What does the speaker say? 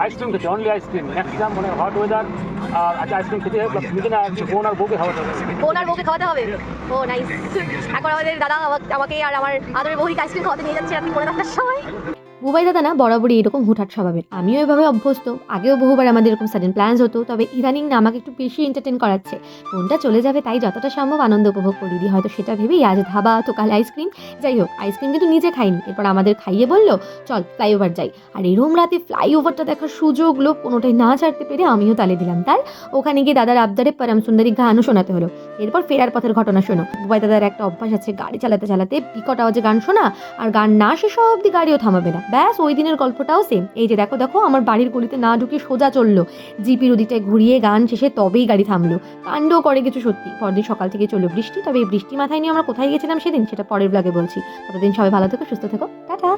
Ice cream খেতে, only ice cream, maximum মানে hot weather. আচ্ছা আইসক্রিম খেতে নিজে না বোন আর বউকে খাওয়াতে হবে। বোন আর বউকে খাওয়াতে হবে। ও নাইস। এখন আমাদের দাদা আমাকে আর আমার আদরের বউকে আইসক্রিম খাওয়াতে নিয়ে যাচ্ছে রাত্রি 9:30টার সময়। বুবাই দাদা না বরাবরই এরকম হুটহাট স্বভাবের, আমিও এভাবে অভ্যস্ত। আগেও বহুবার আমাদের এরকম সাডেন প্ল্যান্স হতো, তবে ইদানিং না আমাকে একটু বেশি এন্টারটেন করাচ্ছে। বোনটা চলে যাবে তাই যতটা সম্ভব আনন্দ উপভোগ করিয়ে দিই, হয়তো সেটা ভেবেই আজ ধাবা তো কাল আইসক্রিম। যাই হোক, আইসক্রিম কিন্তু নিজে খাইনি, এরপর আমাদের খাইয়ে বললো চল ফ্লাইওভার যাই। আর এরম রাতে ফ্লাইওভারটা দেখার সুযোগ লোক কোনোটাই না ছাড়তে পেরে আমিও তালে দিলাম তার। ওখানে গিয়ে দাদার আবদারে পরম সুন্দরী গানও শোনাতে হলো। এরপর ফেরার পথের ঘটনা শোনো। বুবাই দাদার একটা অভ্যাস আছে, গাড়ি চালাতে চালাতে বিকট আওয়াজে গান শোনা, আর গান না শেষ অবধি গাড়িও থামাবে না। ব্যাস ওই দিনের গল্পটাও সেম। এই যে দেখো দেখো, আমার বাড়ির গলিতে না ঢুকে সোজা চললো, জিপির ওদিকটায় ঘুরিয়ে গান শেষে তবেই গাড়ি থামলো। কাণ্ডও করে কিছু সত্যি। পরদিন সকাল থেকে চলো বৃষ্টি, তবে এই বৃষ্টি মাথায় নিয়ে আমরা কোথায় গেছিলাম সেদিন সেটা পরের ব্লগে বলছি। ততদিন সবাই ভালো থেকো, সুস্থ থেকো, টাটা।